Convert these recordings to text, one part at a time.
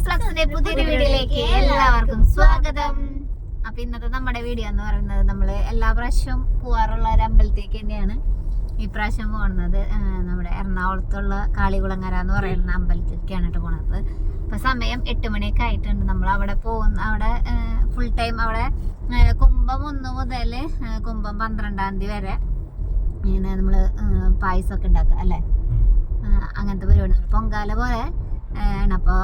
ഫ്ലക്സിന്റെ പുതിയൊരു വീഡിയോയിലേക്ക് എല്ലാവർക്കും സ്വാഗതം. അപ്പൊ ഇന്നത്തെ നമ്മുടെ വീഡിയോ എന്ന് പറയുന്നത് നമ്മള് എല്ലാ പ്രാവശ്യവും പോവാറുള്ള ഒരു അമ്പലത്തേക്ക് തന്നെയാണ് ഈ പ്രാവശ്യം പോകുന്നത്. നമ്മുടെ എറണാകുളത്തുള്ള കാളികുളങ്ങര എന്ന് പറയുന്ന അമ്പലത്തിലേക്കാണ് കേട്ടോ പോണത്. ഇപ്പൊ സമയം 8 മണിയൊക്കെ ആയിട്ടുണ്ട്. നമ്മൾ അവിടെ പോകുന്ന അവിടെ ഫുൾ ടൈം അവിടെ കുംഭം 1 മുതൽ കുംഭം 12-ാം തീയതി വരെ ഇങ്ങനെ നമ്മള് പായസമൊക്കെ ഉണ്ടാക്കുക അല്ലേ, അങ്ങനത്തെ പരിപാടി പൊങ്കാല പോലെ ആണ്. അപ്പോൾ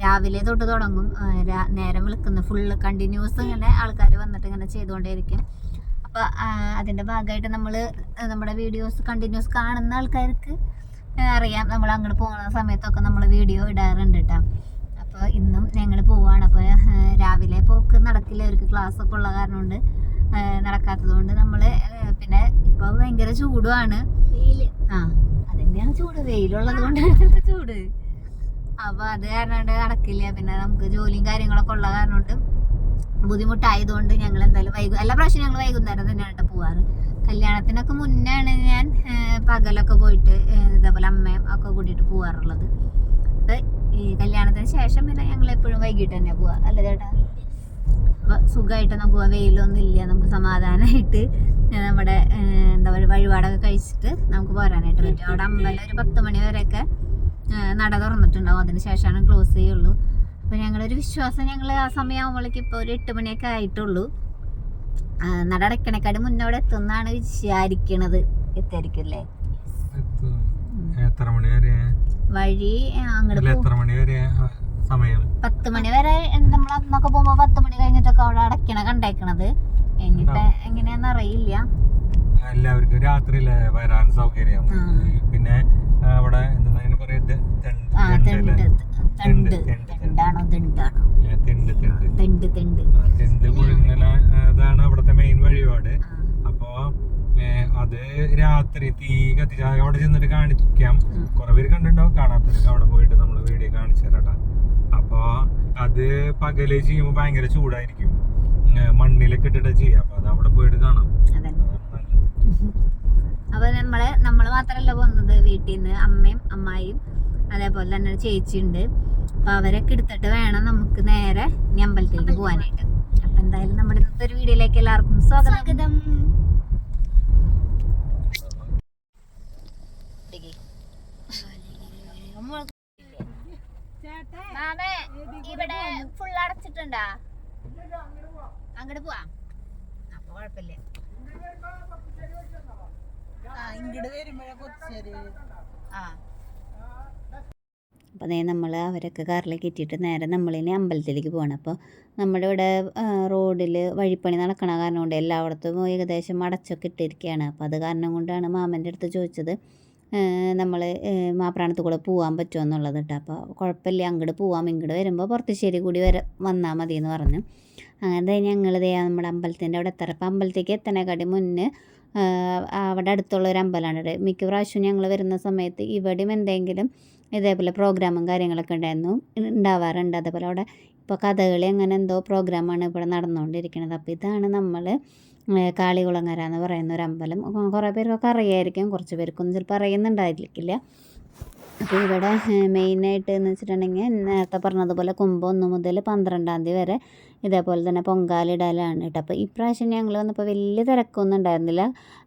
രാവിലെ തൊട്ട് തുടങ്ങും, നേരം വിളിക്കുന്ന ഫുള്ള് കണ്ടിന്യൂസ് ഇങ്ങനെ ആൾക്കാർ വന്നിട്ട് ഇങ്ങനെ ചെയ്തുകൊണ്ടേയിരിക്കും. അപ്പോൾ അതിൻ്റെ ഭാഗമായിട്ട് നമ്മൾ നമ്മുടെ വീഡിയോസ് കണ്ടിന്യൂസ് കാണുന്ന ആൾക്കാർക്ക് അറിയാം, നമ്മൾ അങ്ങോട്ട് പോകുന്ന സമയത്തൊക്കെ നമ്മൾ വീഡിയോ ഇടാറുണ്ട് കേട്ടോ. അപ്പോൾ ഇന്നും ഞങ്ങൾ പോവാണ്. അപ്പോൾ രാവിലെ പോക്ക് നടക്കില്ല, അവർക്ക് ക്ലാസ്സൊക്കെ ഉള്ള കാരണം കൊണ്ട് നടക്കാത്തത് കൊണ്ട് നമ്മൾ പിന്നെ ഇപ്പോൾ ഭയങ്കര ചൂടുമാണ്, അതന്നെയാണ് ചൂട്, വെയിലുള്ളത് കൊണ്ട് ചൂട്. അപ്പോൾ അത് കാരണം കൊണ്ട് നടക്കില്ല. പിന്നെ നമുക്ക് ജോലിയും കാര്യങ്ങളൊക്കെ ഉള്ള കാരണം കൊണ്ട് ബുദ്ധിമുട്ടായതുകൊണ്ട് ഞങ്ങൾ എന്തായാലും എല്ലാ പ്രാവശ്യം ഞങ്ങൾ വൈകുന്നേരം തന്നെയാണ് പോവാറ്. കല്യാണത്തിനൊക്കെ മുന്നാണ് ഞാൻ പകലൊക്കെ പോയിട്ട് ഇതേപോലെ അമ്മയും ഒക്കെ കൂട്ടിയിട്ട് പോവാറുള്ളത്. അപ്പം ഈ കല്യാണത്തിന് ശേഷം പിന്നെ ഞങ്ങൾ എപ്പോഴും വൈകിട്ട് തന്നെ പോവാ അല്ലേ ചേട്ടാ? അപ്പോൾ സുഖമായിട്ട് നമുക്ക് പോവാം, വെയിലൊന്നും ഇല്ല, നമുക്ക് സമാധാനമായിട്ട് നമ്മുടെ എന്താ പറയുക വഴിപാടൊക്കെ കഴിച്ചിട്ട് നമുക്ക് പോരാനായിട്ട് പറ്റും. അവിടെ അമ്പലം ഒരു 10 മണി വരെയൊക്കെ നട തുറന്നിട്ടുണ്ടാവും, അതിന് ശേഷമാണ് ക്ലോസ് ചെയ്യുള്ളൂ. അപ്പോൾ ഞങ്ങളൊരു വിശ്വാസം, ഞങ്ങൾ ആ സമയമാകുമ്പോഴേക്കും ഇപ്പോൾ ഒരു 8 മണിയൊക്കെ ആയിട്ടുള്ളൂ. നട അടയ്ക്കണേക്കാട് മുന്നേ അവിടെ എത്തുമെന്നാണ് വിചാരിക്കണത്. എത്തായിരിക്കും അല്ലേ? വഴി അങ്ങോട്ട് 10 മണി വരെ നമ്മൾ അന്നൊക്കെ പോകുമ്പോ 10 മണി കഴിഞ്ഞിട്ടൊക്കെ അവിടെ അടയ്ക്കണ കണ്ടേക്കണത്. എന്നിട്ട് എങ്ങനെയാന്ന് അറിയില്ല. എല്ലാവർക്കും രാത്രിയിലെ വരാൻ സൗകര്യം. പിന്നെ അവിടെ അതാണ് അവിടുത്തെ മെയിൻ വഴിപാട്. അപ്പൊ അത് രാത്രി തീ കത്തിച്ച അവിടെ ചെന്നിട്ട് കാണിക്കാം. കുറെ പേര് കണ്ടിട്ടുണ്ടാവും, കാണാത്തവർക്ക് അവിടെ പോയിട്ട് നമ്മൾ വീഡിയോ കാണിച്ചു തരാട്ടാ. അപ്പൊ അത് പകല് ചെയ്യുമ്പോ ഭയങ്കര ചൂടായിരിക്കും, മണ്ണിലൊക്കെ ഇട്ടിട്ട് ചെയ്യാം. അപ്പൊ അത് അവിടെ പോയിട്ട് കാണാം. അപ്പൊ നമ്മള് മാത്രല്ല പോകുന്നത്, വീട്ടിൽ നിന്ന് അമ്മയും അമ്മായിയും അതേപോലെ തന്നെ ചേച്ചിയുണ്ട്. അപ്പൊ അവരൊക്കെ എടുത്തിട്ട് വേണം നമുക്ക് നേരെ ഇനി അമ്പലത്തിലേക്ക് പോകാനായിട്ട്. അപ്പൊ എന്തായാലും നമ്മുടെ ഇന്നത്തെ ഒരു വീഡിയോയിലേക്ക് എല്ലാവർക്കും സ്വാഗതം. ഇവിടെ ഫുൾ അടച്ചിട്ടുണ്ടാ? അങ്ങോട്ട് പോവാ, അപ്പൊ കുഴപ്പമില്ല. അപ്പോൾ നമ്മൾ അവരൊക്കെ കാറിലേക്ക് എത്തിയിട്ട് നേരെ നമ്മളിനി അമ്പലത്തിലേക്ക് പോകണം. അപ്പോൾ നമ്മുടെ ഇവിടെ റോഡിൽ വഴിപ്പണി നടക്കണ കാരണം കൊണ്ട് എല്ലായിടത്തും ഏകദേശം അടച്ചൊക്കെ ഇട്ടിരിക്കുകയാണ്. അപ്പോൾ അത് കാരണം കൊണ്ടാണ് മാമൻ്റെ അടുത്ത് ചോദിച്ചത് നമ്മൾ മാപ്രാണത്ത് കൂടെ പോകാൻ പറ്റുമോ എന്നുള്ളത് കേട്ടോ. അപ്പോൾ കുഴപ്പമില്ല, അങ്ങോട്ട് പോവാം, ഇങ്ങോട്ട് വരുമ്പോൾ പുറത്തുശ്ശേരി കൂടി വന്നാൽ മതി എന്ന് പറഞ്ഞു. അങ്ങനെ ഞങ്ങൾ നമ്മുടെ അമ്പലത്തിൻ്റെ അവിടെ എത്താറ്. അപ്പോൾ അമ്പലത്തേക്ക് എത്തണേക്കാട്ടി മുന്നേ അവിടെ അടുത്തുള്ള ഒരു അമ്പലമാണ്. മിക്ക പ്രാവശ്യവും ഞങ്ങൾ വരുന്ന സമയത്ത് ഇവിടെയും എന്തെങ്കിലും ഇതേപോലെ പ്രോഗ്രാമും കാര്യങ്ങളൊക്കെ ഉണ്ടാവാറുണ്ട്. അതേപോലെ അവിടെ ഇപ്പോൾ കഥകളി അങ്ങനെ എന്തോ പ്രോഗ്രാമാണ് ഇവിടെ നടന്നുകൊണ്ടിരിക്കുന്നത്. അപ്പോൾ ഇതാണ് നമ്മൾ കാളികുളങ്ങര എന്ന് പറയുന്ന ഒരു അമ്പലം. കുറേ പേർക്കൊക്കെ അറിയായിരിക്കും, കുറച്ച് പേർക്കൊന്നും ചിലപ്പോൾ അറിയുന്നുണ്ടായിരിക്കില്ല. അപ്പോൾ ഇവിടെ മെയിനായിട്ട് എന്ന് വെച്ചിട്ടുണ്ടെങ്കിൽ നേരത്തെ പറഞ്ഞതുപോലെ കുംഭം 1 മുതൽ 12-ാം തീയതി വരെ ഇതേപോലെ തന്നെ പൊങ്കാലിടലാണ് കേട്ടോ. അപ്പോൾ ഇപ്രാവശ്യം ഞങ്ങൾ വന്നപ്പോൾ വലിയ തിരക്കൊന്നും ഉണ്ടായിരുന്നില്ല.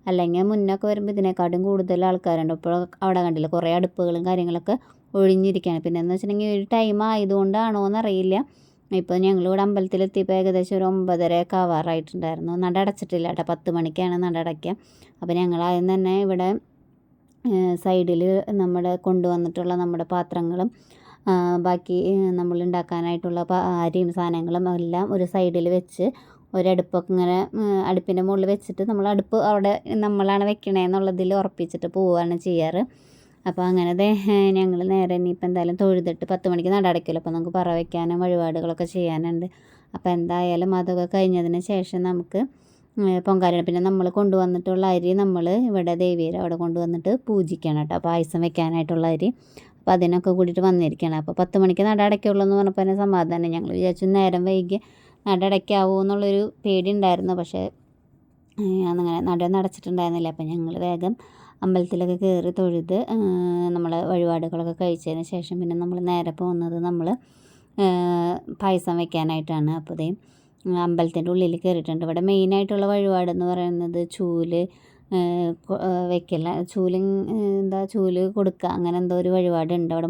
അല്ലെങ്കിൽ മുന്നൊക്കെ വരുമ്പോൾ ഇതിനെക്കാട്ടും കൂടുതൽ ആൾക്കാരുണ്ട്. ഇപ്പോൾ അവിടെ കണ്ടില്ല, കുറേ അടുപ്പുകളും കാര്യങ്ങളൊക്കെ ഒഴിഞ്ഞിരിക്കുകയാണ്. പിന്നെ എന്ന് വെച്ചിട്ടുണ്ടെങ്കിൽ ഒരു ടൈം ആയതുകൊണ്ടാണോ എന്നറിയില്ല, ഇപ്പോൾ ഞങ്ങളിവിടെ അമ്പലത്തിലെത്തിയപ്പോൾ ഏകദേശം ഒരു 9:30 ആവാറായിട്ടുണ്ടായിരുന്നു. നട അടച്ചിട്ടില്ല കേട്ടോ, 10 മണിക്കാണ് നട അടയ്ക്കുക. അപ്പോൾ ഞങ്ങൾ ആദ്യം തന്നെ ഇവിടെ സൈഡിൽ നമ്മുടെ കൊണ്ടുവന്നിട്ടുള്ള നമ്മുടെ പാത്രങ്ങളും ബാക്കി നമ്മൾ ഉണ്ടാക്കാനായിട്ടുള്ള അരിയും സാധനങ്ങളും എല്ലാം ഒരു സൈഡിൽ വെച്ച് ഒരടുപ്പൊക്കെ ഇങ്ങനെ അടുപ്പിൻ്റെ മുകളിൽ വെച്ചിട്ട് നമ്മൾ അടുപ്പ് അവിടെ നമ്മളാണ് വെക്കണേന്നുള്ളതിൽ ഉറപ്പിച്ചിട്ട് പോവുകയാണ് ചെയ്യാറ്. അപ്പോൾ അങ്ങനെ ഞങ്ങൾ നേരെ ഇനിയിപ്പോൾ എന്തായാലും തൊഴുതിട്ട് 10 മണിക്ക് നട അടയ്ക്കുമല്ലോ. അപ്പോൾ നമുക്ക് പറ വയ്ക്കാനും വഴിപാടുകളൊക്കെ ചെയ്യാനുണ്ട്. അപ്പോൾ എന്തായാലും അതൊക്കെ കഴിഞ്ഞതിന് ശേഷം നമുക്ക് പൊങ്കാലയാണ്. പിന്നെ നമ്മൾ കൊണ്ടുവന്നിട്ടുള്ള അരി നമ്മൾ ഇവിടെ ദേവിയുടെ അവിടെ കൊണ്ടുവന്നിട്ട് പൂജിക്കണം കേട്ടോ, പായസം വെക്കാനായിട്ടുള്ള അരി. അപ്പോൾ അതിനൊക്കെ കൂടിയിട്ട് വന്നിരിക്കുകയാണ്. അപ്പോൾ 10 മണിക്ക് നട അടയ്ക്കുള്ളൂ എന്ന് പറഞ്ഞപ്പോൾ തന്നെ സമാധാനം. ഞങ്ങൾ വിചാരിച്ചു നേരം വൈകി നട അടയ്ക്കാവൂ എന്നുള്ളൊരു പേടി ഉണ്ടായിരുന്നു. പക്ഷേ അങ്ങനെ നടയൊന്നും അടച്ചിട്ടുണ്ടായിരുന്നില്ല. അപ്പോൾ ഞങ്ങൾ വേഗം അമ്പലത്തിലൊക്കെ കയറി തൊഴുത് നമ്മൾ വഴിപാടുകളൊക്കെ കഴിച്ചതിന് ശേഷം പിന്നെ നമ്മൾ നേരെ പോകുന്നത് നമ്മൾ പായസം വെക്കാനായിട്ടാണ്. അപ്പോൾ ഇതേ അമ്പലത്തിൻ്റെ ഉള്ളിൽ കയറിയിട്ടുണ്ട്. ഇവിടെ മെയിനായിട്ടുള്ള വഴിപാടെന്ന് പറയുന്നത് ചൂല് വെക്കല, ചൂല് കൊടുക്കുക, അങ്ങനെ എന്തോ ഒരു വഴിപാടുണ്ട്. അവിടെ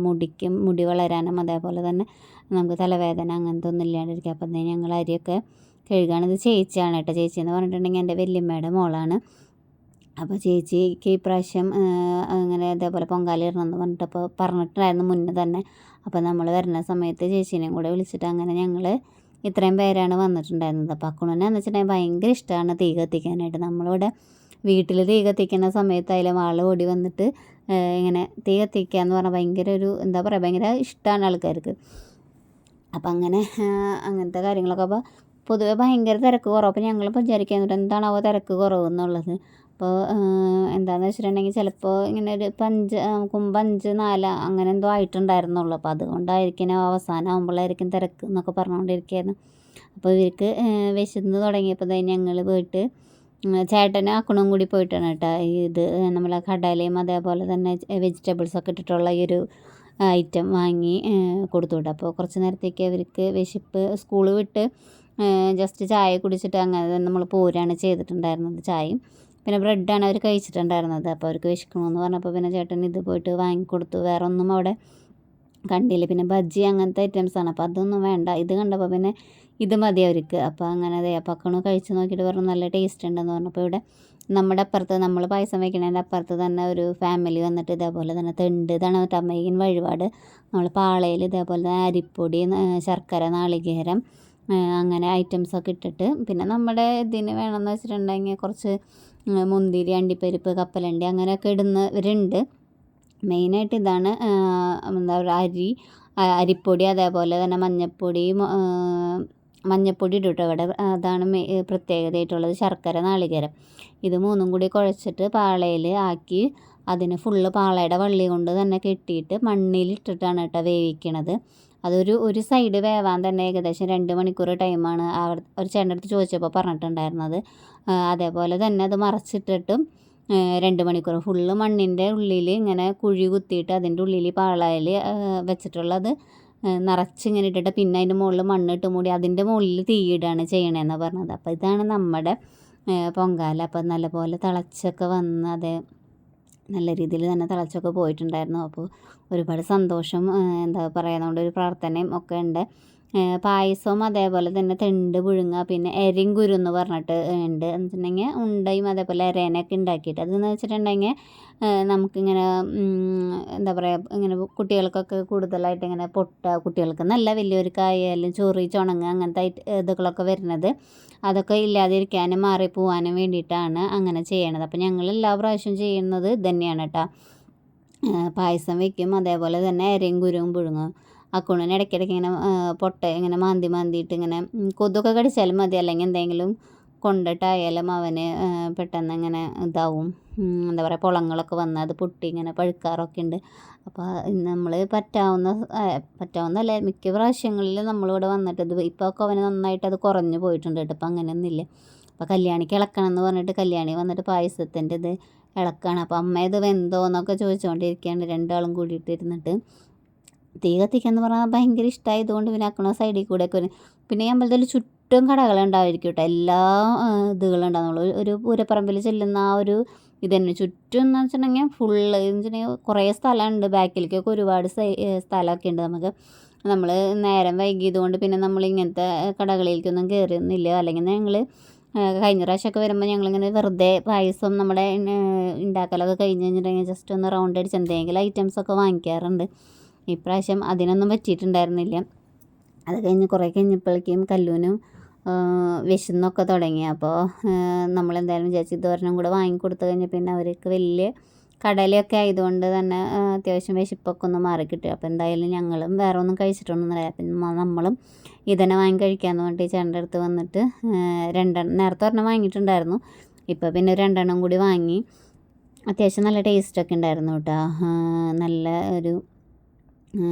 മുടി വളരാനും അതേപോലെ തന്നെ നമുക്ക് തലവേദന അങ്ങനത്തെ ഒന്നും ഇല്ലാണ്ടിരിക്കുക. അപ്പം ഞങ്ങൾ അരിയൊക്കെ കഴുകുകയാണ്. ഇത് ചേച്ചിയാണ് കേട്ടോ. ചേച്ചി എന്ന് പറഞ്ഞിട്ടുണ്ടെങ്കിൽ എൻ്റെ വല്യമ്മയുടെ മോളാണ്. അപ്പോൾ ചേച്ചിക്ക് ഇപ്രാവശ്യം അങ്ങനെ അതേപോലെ പൊങ്കാല ഇടണമെന്ന് പറഞ്ഞിട്ടപ്പോൾ പറഞ്ഞിട്ടുണ്ടായിരുന്നു മുന്നേ തന്നെ. അപ്പോൾ നമ്മൾ വരുന്ന സമയത്ത് ചേച്ചീനെയും കൂടെ വിളിച്ചിട്ട് അങ്ങനെ ഞങ്ങൾ ഇത്രയും പേരാണ് വന്നിട്ടുണ്ടായിരുന്നത്. അപ്പോൾ അക്കുണെന്ന് വെച്ചിട്ടുണ്ടെങ്കിൽ ഭയങ്കര ഇഷ്ടമാണ് തീ കത്തിക്കാനായിട്ട്. നമ്മളിവിടെ വീട്ടിൽ തീ കത്തിക്കുന്ന സമയത്തായാലും ആൾ ഓടി വന്നിട്ട് ഇങ്ങനെ തീ കത്തിക്കുക എന്ന് പറഞ്ഞാൽ ഭയങ്കര ഒരു എന്താ പറയുക, ഭയങ്കര ഇഷ്ടമാണ് ആൾക്കാർക്ക്. അപ്പം അങ്ങനത്തെ കാര്യങ്ങളൊക്കെ. അപ്പോൾ പൊതുവെ ഭയങ്കര തിരക്ക് കുറവ്. അപ്പോൾ ഞങ്ങളിപ്പോൾ വിചാരിക്കുന്നുണ്ട് എന്താണാവോ തിരക്ക് കുറവെന്നുള്ളത്. അപ്പോൾ എന്താണെന്ന് വെച്ചിട്ടുണ്ടെങ്കിൽ ചിലപ്പോൾ ഇങ്ങനെ ഒരു 5-4 അങ്ങനെ എന്തോ ആയിട്ടുണ്ടായിരുന്നുള്ളൂ. അപ്പോൾ അതുകൊണ്ടായിരിക്കും അവസാനം ആകുമ്പോഴായിരിക്കും തിരക്ക് എന്നൊക്കെ പറഞ്ഞുകൊണ്ടിരിക്കുകയായിരുന്നു. അപ്പോൾ ഇവർക്ക് വിശന്ന് തുടങ്ങിയപ്പോൾ ഞങ്ങൾ പോയിട്ട് ചേട്ടനും അക്കണും കൂടി പോയിട്ടാണ് കേട്ടോ ഇത് നമ്മളെ കടലയും അതേപോലെ തന്നെ വെജിറ്റബിൾസൊക്കെ ഇട്ടിട്ടുള്ള ഈ ഒരു ഐറ്റം വാങ്ങി കൊടുത്തു വിട്ടു. അപ്പോൾ കുറച്ച് നേരത്തേക്ക് അവർക്ക് വിശപ്പ് സ്കൂള് വിട്ട് ജസ്റ്റ് ചായ കുടിച്ചിട്ട് അങ്ങനെ നമ്മൾ പോരാണ് ചെയ്തിട്ടുണ്ടായിരുന്നത്. ചായയും പിന്നെ ബ്രെഡാണ് അവർ കഴിച്ചിട്ടുണ്ടായിരുന്നത്. അപ്പോൾ അവർക്ക് വിശക്കണമെന്ന് പറഞ്ഞപ്പോൾ പിന്നെ ചേട്ടൻ ഇത് പോയിട്ട് വാങ്ങിക്കൊടുത്തു. വേറെ ഒന്നും അവിടെ കണ്ടില്ല. പിന്നെ ബജ്ജി അങ്ങനത്തെ ഐറ്റംസാണ്. അപ്പോൾ അതൊന്നും വേണ്ട. ഇത് കണ്ടപ്പോൾ പിന്നെ ഇത് മതി അവർക്ക്. അപ്പോൾ അങ്ങനെ അപ്പോൾ അക്കണു കഴിച്ച് നോക്കിയിട്ട് പറഞ്ഞു നല്ല ടേസ്റ്റ് ഉണ്ടെന്ന് പറഞ്ഞപ്പോൾ ഇവിടെ നമ്മുടെ അപ്പുറത്ത് നമ്മൾ പായസം വയ്ക്കുന്നതിൻ്റെ അപ്പുറത്ത് തന്നെ ഒരു ഫാമിലി വന്നിട്ട് ഇതേപോലെ തന്നെ ഇതാണ് മെയിൻ വഴിപാട്. നമ്മൾ പാളയിൽ ഇതേപോലെ തന്നെ അരിപ്പൊടി, ശർക്കര, നാളികേരം അങ്ങനെ ഐറ്റംസൊക്കെ ഇട്ടിട്ട് പിന്നെ നമ്മുടെ ഇതിന് വേണമെന്ന് വെച്ചിട്ടുണ്ടെങ്കിൽ കുറച്ച് മുന്തിരി, അണ്ടിപ്പരിപ്പ്, കപ്പലണ്ടി അങ്ങനെയൊക്കെ ഇടുന്നവരുണ്ട്. മെയിനായിട്ട് ഇതാണ് എന്താ പറയുക അരിപ്പൊടി അതേപോലെ തന്നെ മഞ്ഞപ്പൊടി ഇട്ടിട്ട് ഇവിടെ അതാണ് പ്രത്യേകതയായിട്ടുള്ളത്. ശർക്കര, നാളികേരം ഇത് 3ഉം കൂടി കുഴച്ചിട്ട് പാളയിൽ ആക്കി അതിന് ഫുള്ള് പാളയുടെ വള്ളി കൊണ്ട് തന്നെ കെട്ടിയിട്ട് മണ്ണിലിട്ടിട്ടാണ് കേട്ടോ വേവിക്കണത്. ഒരു സൈഡ് വേവാൻ തന്നെ ഏകദേശം 2 മണിക്കൂർ ടൈമാണ് ഒരു ചേട്ടൻ്റെ അടുത്ത് ചോദിച്ചപ്പോൾ പറഞ്ഞിട്ടുണ്ടായിരുന്നത്. അതേപോലെ തന്നെ അത് മറച്ചിട്ടിട്ടും 2 മണിക്കൂർ ഫുള്ള് മണ്ണിൻ്റെ ഉള്ളിൽ ഇങ്ങനെ കുഴി കുത്തിയിട്ട് അതിൻ്റെ ഉള്ളിൽ പാളയിൽ വെച്ചിട്ടുള്ളത് നിറച്ചിങ്ങനെ ഇട്ടിട്ട് പിന്നെ അതിൻ്റെ മുകളിൽ മണ്ണിട്ട് മൂടി അതിൻ്റെ മുകളിൽ തീയിടാണ് ചെയ്യണതെന്ന് പറഞ്ഞത്. അപ്പോൾ ഇതാണ് നമ്മുടെ പൊങ്കാല. അപ്പം നല്ലപോലെ തിളച്ചൊക്കെ വന്ന് അത് നല്ല രീതിയിൽ തന്നെ തിളച്ചൊക്കെ പോയിട്ടുണ്ടായിരുന്നു. അപ്പോൾ ഒരുപാട് സന്തോഷം എന്താ പറയുക, ഒരു പ്രാർത്ഥനയും ഒക്കെ ഉണ്ട്. പായസവും അതേപോലെ തന്നെ തെണ്ട് പുഴുങ്ങുക, പിന്നെ എരിങ്കുരു എന്ന് പറഞ്ഞിട്ട് ഉണ്ട്. എന്ന് വെച്ചിട്ടുണ്ടെങ്കിൽ ഉണ്ടയും അതേപോലെ എരേനൊക്കെ ഉണ്ടാക്കിയിട്ട് അതെന്ന് വെച്ചിട്ടുണ്ടെങ്കിൽ നമുക്കിങ്ങനെ എന്താ പറയുക, ഇങ്ങനെ കുട്ടികൾക്കൊക്കെ കൂടുതലായിട്ട് ഇങ്ങനെ കുട്ടികൾക്ക് നല്ല വലിയൊരുക്കായാലും ചൊറി ചുണങ്ങ് അങ്ങനത്തെ ഇതുകളൊക്കെ വരുന്നത് അതൊക്കെ ഇല്ലാതിരിക്കാനും മാറിപ്പോവാനും വേണ്ടിയിട്ടാണ് അങ്ങനെ ചെയ്യണത്. അപ്പോൾ ഞങ്ങൾ എല്ലാ പ്രാവശ്യം ചെയ്യുന്നത് ഇതന്നെയാണ് കേട്ടോ. പായസം വയ്ക്കും, അതേപോലെ തന്നെ എരയും കുരുവും പുഴുങ്ങും. അക്കുണിന് ഇടയ്ക്കിടയ്ക്ക് ഇങ്ങനെ ഇങ്ങനെ മാന്തിയിട്ട് ഇങ്ങനെ കൊതൊക്കെ കടിച്ചാലും മതി, അല്ലെങ്കിൽ എന്തെങ്കിലും കൊണ്ടിട്ടായാലും അവന് പെട്ടെന്ന് ഇങ്ങനെ ഇതാവും, എന്താ പറയുക, പൊളങ്ങളൊക്കെ വന്ന് അത് പൊട്ടി ഇങ്ങനെ പഴുക്കാറൊക്കെ ഉണ്ട്. അപ്പോൾ നമ്മൾ പറ്റാവുന്നല്ല മിക്ക പ്രാവശ്യങ്ങളിൽ നമ്മളിവിടെ വന്നിട്ട് ഇത് ഇപ്പോൾ ഒക്കെ അവന് നന്നായിട്ട് അത് കുറഞ്ഞു പോയിട്ടുണ്ട് കേട്ടോ. ഇപ്പം അങ്ങനെയൊന്നുമില്ല. അപ്പോൾ കല്യാണിക്ക് ഇളക്കണം എന്ന് പറഞ്ഞിട്ട് കല്യാണി വന്നിട്ട് പായസത്തിൻ്റെ ഇത് ഇളക്കാണ്. അപ്പോൾ അമ്മ ഇത് വെന്തോ എന്നൊക്കെ ചോദിച്ചുകൊണ്ടിരിക്കുകയാണ്. 2 ആളും കൂടിയിട്ടിരുന്നിട്ട് തീ കത്തിക്കാന്ന് പറഞ്ഞാൽ ഭയങ്കര ഇഷ്ടമായതുകൊണ്ട് പിന്നെ അക്കണ സൈഡിൽ കൂടെ ഒക്കെ പിന്നെ ഈ അമ്പലത്തിൽ ചുറ്റും കടകളുണ്ടായിരിക്കും കേട്ടോ. എല്ലാ ഇതുകളുണ്ടാകുന്നുള്ളൂ. ഒരു പൂരപ്പറമ്പിൽ ചെല്ലുന്ന ആ ഒരു ഇത് തന്നെ ചുറ്റും എന്ന് വെച്ചിട്ടുണ്ടെങ്കിൽ ഫുള്ള് എന്ന് വെച്ചിട്ടുണ്ടെങ്കിൽ കുറേ സ്ഥലമുണ്ട്. ബാക്കിലേക്കൊക്കെ ഒരുപാട് സ്ഥലമൊക്കെ ഉണ്ട്. നമ്മൾ നേരം വൈകിയതുകൊണ്ട് പിന്നെ നമ്മൾ ഇങ്ങനത്തെ കടകളിലേക്കൊന്നും കയറുന്നില്ല. അല്ലെങ്കിൽ ഞങ്ങൾ കഴിഞ്ഞ പ്രാവശ്യമൊക്കെ വരുമ്പോൾ ഞങ്ങളിങ്ങനെ വെറുതെ പായസം നമ്മുടെ ഉണ്ടാക്കലൊക്കെ കഴിഞ്ഞ് കഴിഞ്ഞിട്ടുണ്ടെങ്കിൽ ജസ്റ്റ് ഒന്ന് റൗണ്ട് അടിച്ച് എന്തെങ്കിലും ഐറ്റംസൊക്കെ വാങ്ങിക്കാറുണ്ട്. ഇപ്രാവശ്യം അതിനൊന്നും പറ്റിയിട്ടുണ്ടായിരുന്നില്ല. അത് കഴിഞ്ഞ് കുറേ കഴിഞ്ഞപ്പോഴേക്കും കല്ലൂനും വിശന്നൊക്കെ തുടങ്ങി. അപ്പോൾ നമ്മളെന്തായാലും വിചാരിച്ചു ഇതൊരെണ്ണം കൂടെ വാങ്ങിക്കൊടുത്തു കഴിഞ്ഞാൽ പിന്നെ അവർക്ക് വലിയ കടലയൊക്കെ ആയതുകൊണ്ട് തന്നെ അത്യാവശ്യം വിശപ്പൊക്കെ ഒന്ന് മാറിക്കിട്ടും. അപ്പോൾ എന്തായാലും ഞങ്ങളും വേറെ ഒന്നും കഴിച്ചിട്ടൊന്നുമില്ല. പിന്നെ നമ്മളും ഇതന്നെ വാങ്ങി കഴിക്കാമെന്ന് പറഞ്ഞിട്ട് ചേട്ടൻ്റെ അടുത്ത് വന്നിട്ട് നേരത്തെ ഒരെണ്ണം വാങ്ങിയിട്ടുണ്ടായിരുന്നു. ഇപ്പോൾ പിന്നെ 2 കൂടി വാങ്ങി. അത്യാവശ്യം നല്ല ടേസ്റ്റൊക്കെ ഉണ്ടായിരുന്നു കേട്ടോ. നല്ല ഒരു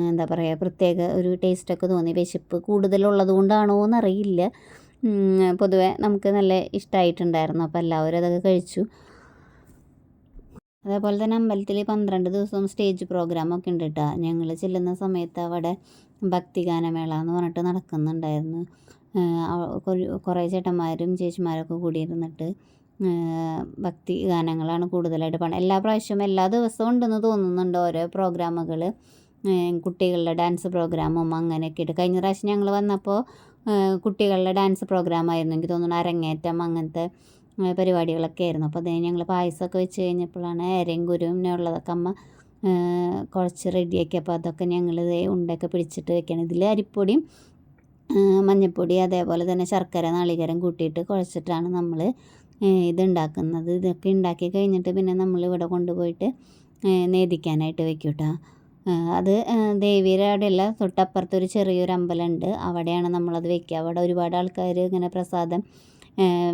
എന്താ പറയുക, പ്രത്യേക ഒരു ടേസ്റ്റൊക്കെ തോന്നി. വിശപ്പ് കൂടുതലുള്ളത് കൊണ്ടാണോ എന്നറിയില്ല, പൊതുവെ നമുക്ക് നല്ല ഇഷ്ടമായിട്ടുണ്ടായിരുന്നു. അപ്പോൾ എല്ലാവരും അതൊക്കെ കഴിച്ചു. അതേപോലെ തന്നെ അമ്പലത്തിൽ 12 ദിവസവും സ്റ്റേജ് പ്രോഗ്രാമൊക്കെ ഉണ്ട് കേട്ടോ. ഞങ്ങൾ ചെല്ലുന്ന സമയത്ത് അവിടെ ഭക്തിഗാനമേള എന്ന് പറഞ്ഞിട്ട് നടക്കുന്നുണ്ടായിരുന്നു. കുറേ ചേട്ടന്മാരും ചേച്ചിമാരൊക്കെ കൂടി ഇരുന്നിട്ട് ഭക്തി ഗാനങ്ങളാണ് കൂടുതലായിട്ട് എല്ലാ പ്രാവശ്യവും എല്ലാ ദിവസവും ഉണ്ടെന്ന് തോന്നുന്നുണ്ട് ഓരോ പ്രോഗ്രാമുകൾ. കുട്ടികളുടെ ഡാൻസ് പ്രോഗ്രാമും അങ്ങനെയൊക്കെ ഇട്ട്. കഴിഞ്ഞ പ്രാവശ്യം ഞങ്ങൾ വന്നപ്പോൾ കുട്ടികളുടെ ഡാൻസ് പ്രോഗ്രാമായിരുന്നു, എനിക്ക് തോന്നുന്നു അരങ്ങേറ്റം അങ്ങനത്തെ പരിപാടികളൊക്കെ ആയിരുന്നു. അപ്പോൾ അതിന് ഞങ്ങൾ പായസമൊക്കെ വെച്ച് കഴിഞ്ഞപ്പോഴാണ് എരയും കുരുവിനുള്ളതൊക്കെ അമ്മ കുഴച്ച് റെഡിയാക്കി. അപ്പോൾ അതൊക്കെ ഞങ്ങൾ ഉണ്ടൊക്കെ പിടിച്ചിട്ട് വെക്കണം. ഇതിൽ അരിപ്പൊടിയും മഞ്ഞൾപ്പൊടി അതേപോലെ തന്നെ ശർക്കര നാളികേരം കൂട്ടിയിട്ട് കുഴച്ചിട്ടാണ് നമ്മൾ ഇതുണ്ടാക്കുന്നത്. ഇതൊക്കെ ഉണ്ടാക്കി കഴിഞ്ഞിട്ട് പിന്നെ നമ്മൾ ഇവിടെ കൊണ്ടുപോയിട്ട് നേദിക്കാനായിട്ട് വെക്കും കേട്ടോ. അത് ദേവിയുടെ അവിടെയല്ല, തൊട്ടപ്പുറത്തൊരു ചെറിയൊരു അമ്പലമുണ്ട്, അവിടെയാണ് നമ്മളത് വെക്കുക. അവിടെ ഒരുപാട് ആൾക്കാർ ഇങ്ങനെ പ്രസാദം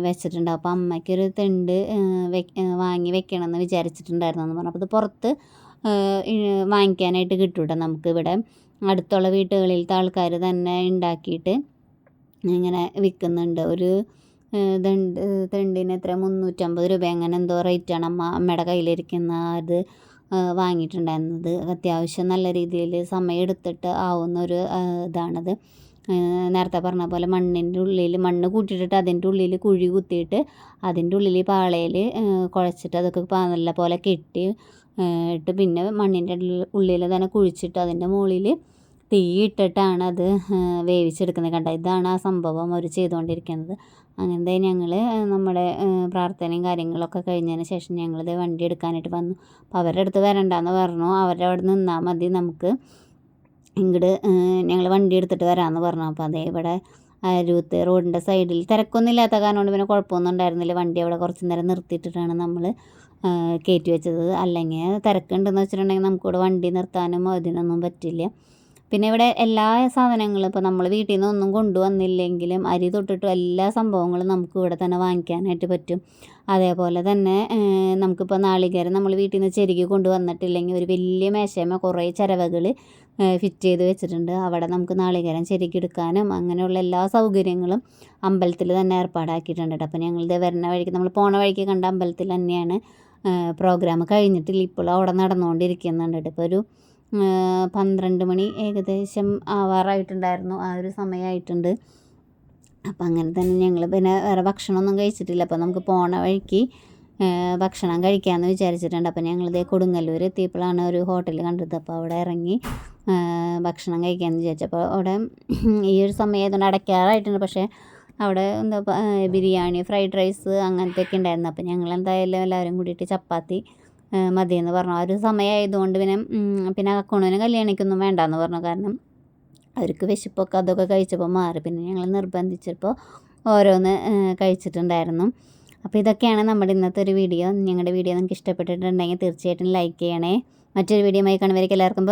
വെച്ചിട്ടുണ്ട്. അപ്പോൾ അമ്മയ്ക്കൊരു തെണ്ട് വാങ്ങി വെക്കണമെന്ന് വിചാരിച്ചിട്ടുണ്ടായിരുന്നു എന്ന് പറഞ്ഞു. അപ്പോൾ ഇത് പുറത്ത് വാങ്ങിക്കാനായിട്ട് കിട്ടും കേട്ടോ. നമുക്കിവിടെ അടുത്തുള്ള വീട്ടുകളിലത്തെ ആൾക്കാർ തന്നെ ഉണ്ടാക്കിയിട്ട് ഇങ്ങനെ വിൽക്കുന്നുണ്ട്. ഒരു തെണ്ടിന് എത്ര 350 രൂപ അങ്ങനെ എന്തോ റേറ്റാണ് അമ്മയുടെ കയ്യിലിരിക്കുന്ന അത് വാങ്ങിയിട്ടുണ്ടായിരുന്നത്. അത്യാവശ്യം നല്ല രീതിയിൽ സമയം എടുത്തിട്ട് ആവുന്നൊരു ഇതാണത്. നേരത്തെ പറഞ്ഞ പോലെ മണ്ണിൻ്റെ ഉള്ളിൽ മണ്ണ് കൂട്ടിയിട്ടിട്ട് അതിൻ്റെ ഉള്ളിൽ കുഴി കുത്തിയിട്ട് അതിൻ്റെ ഉള്ളിൽ പാളയിൽ കുഴച്ചിട്ട് അതൊക്കെ നല്ല പോലെ കെട്ടി ഇട്ട് പിന്നെ മണ്ണിൻ്റെ ഉള്ളിൽ തന്നെ കുഴിച്ചിട്ട് അതിൻ്റെ മുകളിൽ തീ ഇട്ടിട്ടാണ് അത് വേവിച്ചെടുക്കുന്നത്. കണ്ട, ഇതാണ് ആ സംഭവം അവർ ചെയ്തുകൊണ്ടിരിക്കുന്നത്. അങ്ങനത്തെ ഞങ്ങൾ നമ്മുടെ പ്രാർത്ഥനയും കാര്യങ്ങളൊക്കെ കഴിഞ്ഞതിന് ശേഷം ഞങ്ങളിത് വണ്ടി എടുക്കാനായിട്ട് വന്നു. അപ്പോൾ അവരുടെ അടുത്ത് വരണ്ടെന്ന് പറഞ്ഞു. അവരുടെ അവിടെ നിന്നാൽ മതി, നമുക്ക് ഇങ്ങോട്ട് ഞങ്ങൾ വണ്ടി എടുത്തിട്ട് വരാമെന്ന് പറഞ്ഞു. അപ്പോൾ അതേ ഇവിടെ അരൂത്ത് റോഡിൻ്റെ സൈഡിൽ തിരക്കൊന്നും ഇല്ലാത്ത കാരണം കൊണ്ട് പിന്നെ കുഴപ്പമൊന്നും ഉണ്ടായിരുന്നില്ല. വണ്ടി അവിടെ കുറച്ച് നേരം നിർത്തിയിട്ടിട്ടാണ് നമ്മൾ കയറ്റി വെച്ചത്. അല്ലെങ്കിൽ തിരക്കുണ്ടെന്ന് വെച്ചിട്ടുണ്ടെങ്കിൽ നമുക്കിവിടെ വണ്ടി നിർത്താനും അതിനൊന്നും പറ്റില്ല. പിന്നെ ഇവിടെ എല്ലാ സാധനങ്ങളും ഇപ്പോൾ നമ്മൾ വീട്ടിൽ നിന്ന് ഒന്നും കൊണ്ടുവന്നില്ലെങ്കിലും അരി തൊട്ടിട്ടും എല്ലാ സംഭവങ്ങളും നമുക്ക് ഇവിടെ തന്നെ വാങ്ങിക്കാനായിട്ട് പറ്റും. അതേപോലെ തന്നെ നമുക്കിപ്പോൾ നാളികേരം നമ്മൾ വീട്ടിൽ നിന്ന് ചെരുകി കൊണ്ടുവന്നിട്ടില്ലെങ്കിൽ ഒരു വലിയ മേശമേ കുറേ ചിരവകൾ ഫിറ്റ് ചെയ്ത് വെച്ചിട്ടുണ്ട്. അവിടെ നമുക്ക് നാളികേരം ചെരുക്കിയെടുക്കാനും അങ്ങനെയുള്ള എല്ലാ സൗകര്യങ്ങളും അമ്പലത്തിൽ തന്നെ ഏർപ്പാടാക്കിയിട്ടുണ്ട് കേട്ടോ. അപ്പോൾ ഞങ്ങളിത് വരുന്ന വഴിക്ക് നമ്മൾ പോണ വഴിക്ക് കണ്ട അമ്പലത്തിൽ തന്നെയാണ് പ്രോഗ്രാം കഴിഞ്ഞിട്ടില്ല, ഇപ്പോൾ അവിടെ നടന്നുകൊണ്ടിരിക്കുന്നുണ്ട് കേട്ടോ. ഇപ്പോൾ ഒരു 12 മണി ഏകദേശം ആവാറായിട്ടുണ്ടായിരുന്നു, ആ ഒരു സമയമായിട്ടുണ്ട്. അപ്പം അങ്ങനെ തന്നെ ഞങ്ങൾ പിന്നെ വേറെ ഭക്ഷണമൊന്നും കഴിച്ചിട്ടില്ല. അപ്പോൾ നമുക്ക് പോണ വഴിക്ക് ഭക്ഷണം കഴിക്കാമെന്ന് വിചാരിച്ചിട്ടുണ്ട്. അപ്പോൾ ഞങ്ങളിതേ കൊടുങ്ങല്ലൂർ എത്തിയപ്പോഴാണ് ഒരു ഹോട്ടൽ കണ്ടത്. അപ്പോൾ അവിടെ ഇറങ്ങി ഭക്ഷണം കഴിക്കാമെന്ന് വിചാരിച്ചപ്പോൾ അവിടെ ഈ ഒരു സമയമായതുകൊണ്ട് അടയ്ക്കാറായിട്ടുണ്ട്. പക്ഷേ അവിടെ എന്താ ബിരിയാണി ഫ്രൈഡ് റൈസ് അങ്ങനത്തെ ഒക്കെ ഉണ്ടായിരുന്നു. അപ്പോൾ ഞങ്ങൾ എന്തായാലും എല്ലാവരും കൂടിയിട്ട് ചപ്പാത്തി മതിയെന്ന് പറഞ്ഞു. ആ ഒരു സമയമായതുകൊണ്ട് പിന്നെ അക്കൗണ്ടിന് കല്യാണിക്കൊന്നും വേണ്ടാന്ന് പറഞ്ഞു. കാരണം അവർക്ക് വിശപ്പൊക്കെ അതൊക്കെ കഴിച്ചപ്പോൾ മാറി. പിന്നെ ഞങ്ങൾ നിർബന്ധിച്ചപ്പോൾ ഓരോന്ന് കഴിച്ചിട്ടുണ്ടായിരുന്നു. അപ്പോൾ ഇതൊക്കെയാണ് നമ്മുടെ ഇന്നത്തെ ഒരു വീഡിയോ. ഞങ്ങളുടെ വീഡിയോ നിങ്ങൾക്ക് ഇഷ്ടപ്പെട്ടിട്ടുണ്ടെങ്കിൽ തീർച്ചയായിട്ടും ലൈക്ക് ചെയ്യണേ. മറ്റൊരു വീഡിയോയുമായി കാണുന്നവരേക്ക് എല്ലാവർക്കും